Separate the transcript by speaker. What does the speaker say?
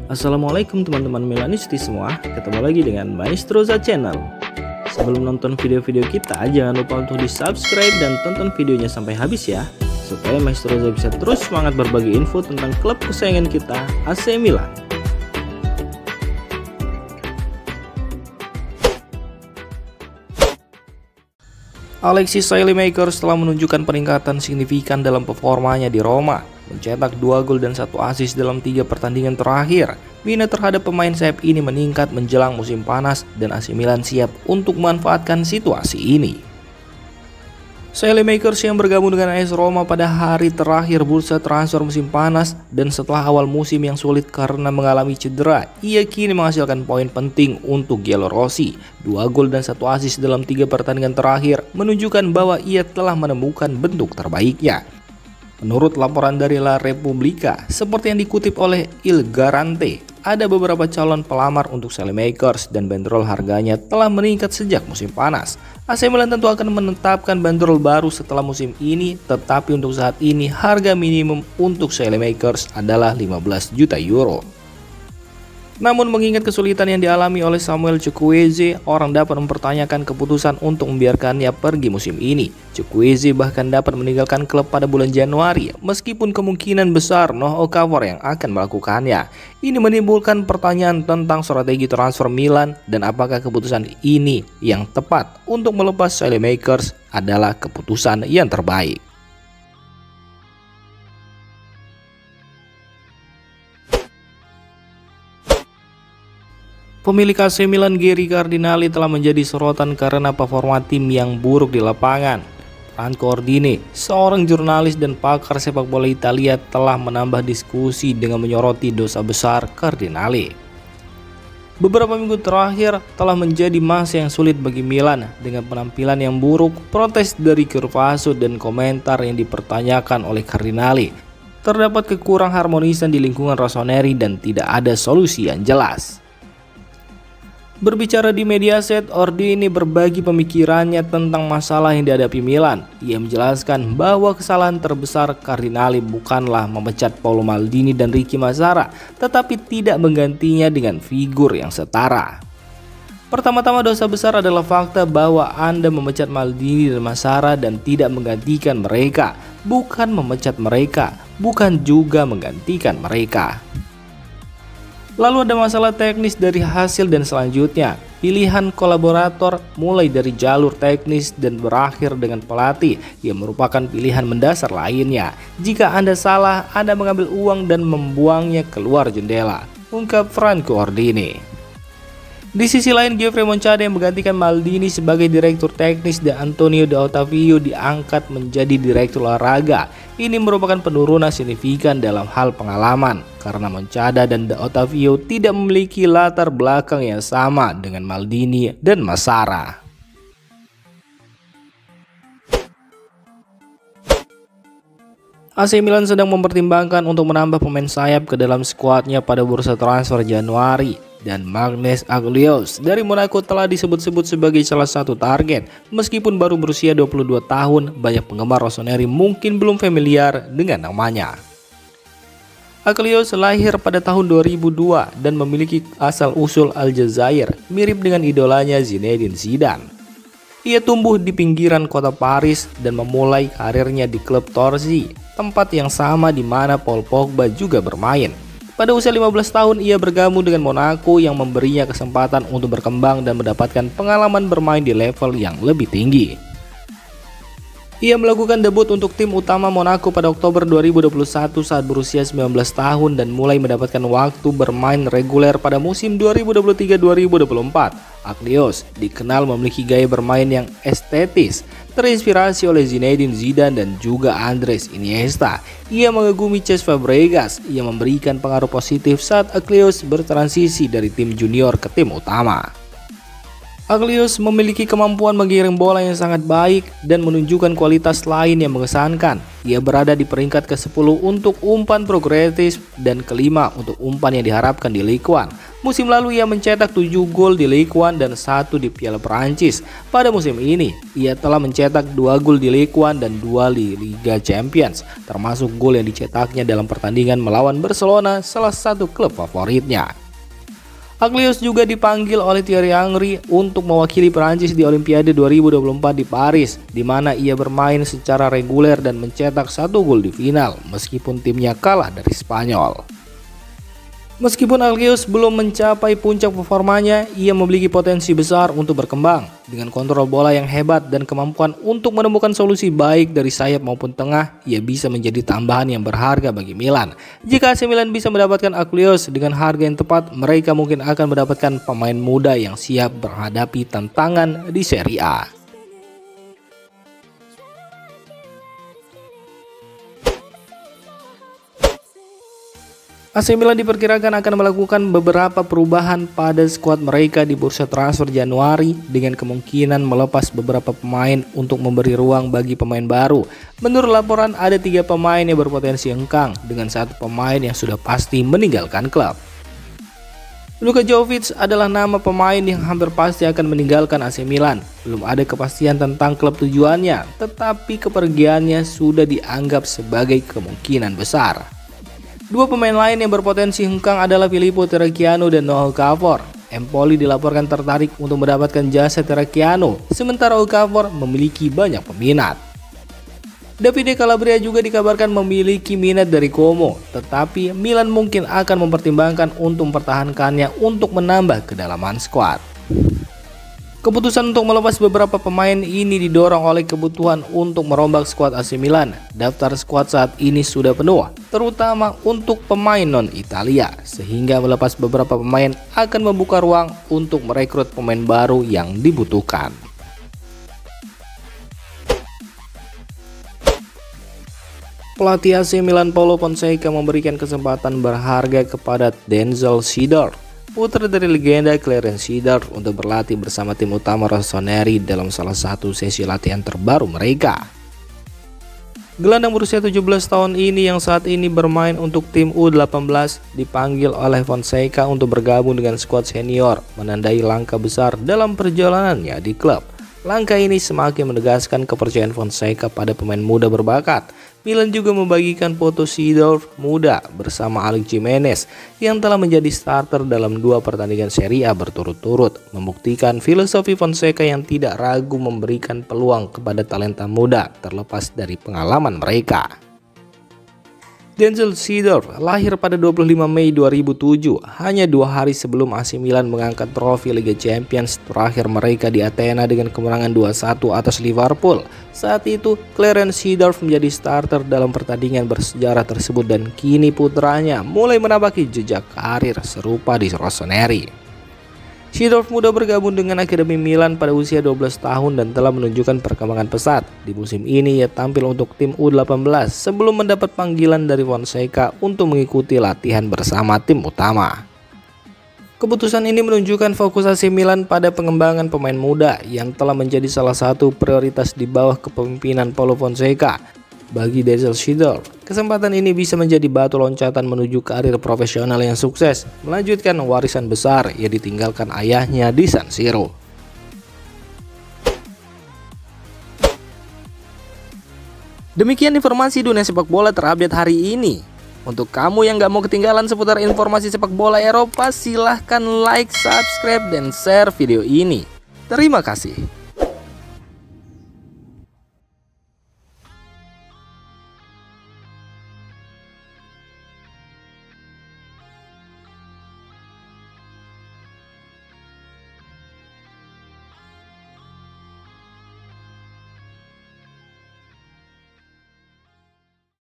Speaker 1: Assalamualaikum teman-teman Milanisti semua, ketemu lagi dengan Maestroza Channel. Sebelum nonton video-video kita, jangan lupa untuk di subscribe dan tonton videonya sampai habis ya, supaya Maestroza bisa terus semangat berbagi info tentang klub kesayangan kita, AC Milan. Alexis Saelemaekers telah menunjukkan peningkatan signifikan dalam performanya di Roma, mencetak 2 gol dan 1 assist dalam 3 pertandingan terakhir. Minat terhadap pemain sayap ini meningkat menjelang musim panas dan AC Milan siap untuk memanfaatkan situasi ini. Saelemaekers yang bergabung dengan AS Roma pada hari terakhir bursa transfer musim panas dan setelah awal musim yang sulit karena mengalami cedera, ia kini menghasilkan poin penting untuk Giallorossi. 2 gol dan 1 assist dalam 3 pertandingan terakhir menunjukkan bahwa ia telah menemukan bentuk terbaiknya. Menurut laporan dari La Repubblica, seperti yang dikutip oleh Il Garante, ada beberapa calon pelamar untuk Saelemaekers dan bandrol harganya telah meningkat sejak musim panas. AC Milan tentu akan menetapkan bandrol baru setelah musim ini, tetapi untuk saat ini harga minimum untuk Saelemaekers adalah 15 juta euro. Namun mengingat kesulitan yang dialami oleh Samuel Chukwueze, orang dapat mempertanyakan keputusan untuk membiarkannya pergi musim ini. Chukwueze bahkan dapat meninggalkan klub pada bulan Januari, meskipun kemungkinan besar Noh Okafor yang akan melakukannya. Ini menimbulkan pertanyaan tentang strategi transfer Milan dan apakah keputusan ini yang tepat untuk melepas Saelemaekers adalah keputusan yang terbaik. Pemilik AC Milan Geri Cardinali telah menjadi sorotan karena performa tim yang buruk di lapangan. Franco Ordine, seorang jurnalis dan pakar sepak bola Italia, telah menambah diskusi dengan menyoroti dosa besar Cardinali. Beberapa minggu terakhir telah menjadi masa yang sulit bagi Milan dengan penampilan yang buruk, protes dari Curvaso dan komentar yang dipertanyakan oleh Cardinali. Terdapat kekurang harmonisan di lingkungan Rossoneri dan tidak ada solusi yang jelas. Berbicara di Mediaset, Ordine berbagi pemikirannya tentang masalah yang dihadapi Milan. Ia menjelaskan bahwa kesalahan terbesar Cardinali bukanlah memecat Paolo Maldini dan Ricky Massara, tetapi tidak menggantinya dengan figur yang setara. Pertama-tama dosa besar adalah fakta bahwa Anda memecat Maldini dan Massara dan tidak menggantikan mereka, bukan memecat mereka, bukan juga menggantikan mereka. Lalu ada masalah teknis dari hasil dan selanjutnya, pilihan kolaborator mulai dari jalur teknis dan berakhir dengan pelatih yang merupakan pilihan mendasar lainnya. Jika Anda salah, Anda mengambil uang dan membuangnya keluar jendela, ungkap Franco Ordine. Di sisi lain, Geoffrey Moncada yang menggantikan Maldini sebagai direktur teknis dan Antonio De Ottavio diangkat menjadi direktur olahraga. Ini merupakan penurunan signifikan dalam hal pengalaman karena Moncada dan De Ottavio tidak memiliki latar belakang yang sama dengan Maldini dan Massara. AC Milan sedang mempertimbangkan untuk menambah pemain sayap ke dalam skuadnya pada bursa transfer Januari. Dan Magnus Aguilera dari Monaco telah disebut-sebut sebagai salah satu target. Meskipun baru berusia 22 tahun, banyak penggemar Rossoneri mungkin belum familiar dengan namanya. Aguilera lahir pada tahun 2002 dan memiliki asal-usul Aljazair, mirip dengan idolanya Zinedine Zidane. Ia tumbuh di pinggiran kota Paris dan memulai karirnya di klub Torcy, tempat yang sama di mana Paul Pogba juga bermain. Pada usia 15 tahun ia bergabung dengan Monaco yang memberinya kesempatan untuk berkembang dan mendapatkan pengalaman bermain di level yang lebih tinggi. Ia melakukan debut untuk tim utama Monaco pada Oktober 2021 saat berusia 19 tahun dan mulai mendapatkan waktu bermain reguler pada musim 2023-2024. Aguilera dikenal memiliki gaya bermain yang estetis, terinspirasi oleh Zinedine Zidane dan juga Andres Iniesta. Ia mengagumi Cesc Fabregas yang memberikan pengaruh positif saat Aguilera bertransisi dari tim junior ke tim utama. Aglios memiliki kemampuan mengirim bola yang sangat baik dan menunjukkan kualitas lain yang mengesankan. Ia berada di peringkat ke-10 untuk umpan progresif dan ke-5 untuk umpan yang diharapkan di Ligue 1. Musim lalu ia mencetak 7 gol di Ligue 1 dan 1 di Piala Perancis. Pada musim ini, ia telah mencetak 2 gol di Ligue 1 dan 2 di Liga Champions, termasuk gol yang dicetaknya dalam pertandingan melawan Barcelona, salah satu klub favoritnya. Aglios juga dipanggil oleh Thierry Henry untuk mewakili Prancis di Olimpiade 2024 di Paris, di mana ia bermain secara reguler dan mencetak 1 gol di final, meskipun timnya kalah dari Spanyol. Meskipun Aglios belum mencapai puncak performanya, ia memiliki potensi besar untuk berkembang. Dengan kontrol bola yang hebat dan kemampuan untuk menemukan solusi baik dari sayap maupun tengah, ia bisa menjadi tambahan yang berharga bagi Milan. Jika AC Milan bisa mendapatkan Aglios dengan harga yang tepat, mereka mungkin akan mendapatkan pemain muda yang siap menghadapi tantangan di Serie A. AC Milan diperkirakan akan melakukan beberapa perubahan pada skuad mereka di bursa transfer Januari dengan kemungkinan melepas beberapa pemain untuk memberi ruang bagi pemain baru. Menurut laporan, ada 3 pemain yang berpotensi hengkang dengan 1 pemain yang sudah pasti meninggalkan klub. Luka Jovic adalah nama pemain yang hampir pasti akan meninggalkan AC Milan. Belum ada kepastian tentang klub tujuannya, tetapi kepergiannya sudah dianggap sebagai kemungkinan besar. 2 pemain lain yang berpotensi hengkang adalah Filippo Terracchiano dan Noah Okafor. Empoli dilaporkan tertarik untuk mendapatkan jasa Terracchiano, sementara Okafor memiliki banyak peminat. Davide Calabria juga dikabarkan memiliki minat dari Como, tetapi Milan mungkin akan mempertimbangkan untuk mempertahankannya untuk menambah kedalaman skuad. Keputusan untuk melepas beberapa pemain ini didorong oleh kebutuhan untuk merombak skuad AC Milan. Daftar skuad saat ini sudah penuh, terutama untuk pemain non-Italia, sehingga melepas beberapa pemain akan membuka ruang untuk merekrut pemain baru yang dibutuhkan. Pelatih AC Milan Paulo Fonseca memberikan kesempatan berharga kepada Denzel Seedorf, putra dari legenda Clarence Seedorf, untuk berlatih bersama tim utama Rossoneri dalam salah satu sesi latihan terbaru mereka. Gelandang berusia 17 tahun ini yang saat ini bermain untuk tim U18 dipanggil oleh Fonseca untuk bergabung dengan skuad senior, menandai langkah besar dalam perjalanannya di klub. Langkah ini semakin menegaskan kepercayaan Fonseca pada pemain muda berbakat. Milan juga membagikan foto Seedorf muda bersama Alex Jimenez yang telah menjadi starter dalam 2 pertandingan Serie A berturut-turut, membuktikan filosofi Fonseca yang tidak ragu memberikan peluang kepada talenta muda terlepas dari pengalaman mereka. Denzel Seedorf lahir pada 25 Mei 2007, hanya 2 hari sebelum AC Milan mengangkat trofi Liga Champions terakhir mereka di Athena dengan kemenangan 2-1 atas Liverpool. Saat itu, Clarence Seedorf menjadi starter dalam pertandingan bersejarah tersebut dan kini putranya mulai menapaki jejak karir serupa di Rossoneri. Seedorf muda bergabung dengan Akademi Milan pada usia 12 tahun dan telah menunjukkan perkembangan pesat. Di musim ini ia tampil untuk tim U18 sebelum mendapat panggilan dari Fonseca untuk mengikuti latihan bersama tim utama. Keputusan ini menunjukkan fokus AC Milan pada pengembangan pemain muda yang telah menjadi salah satu prioritas di bawah kepemimpinan Paulo Fonseca. Bagi Denzel Seedorf, kesempatan ini bisa menjadi batu loncatan menuju karir profesional yang sukses, melanjutkan warisan besar yang ditinggalkan ayahnya di San Siro. Demikian informasi dunia sepak bola terupdate hari ini. Untuk kamu yang gak mau ketinggalan seputar informasi sepak bola Eropa, silahkan like, subscribe, dan share video ini. Terima kasih.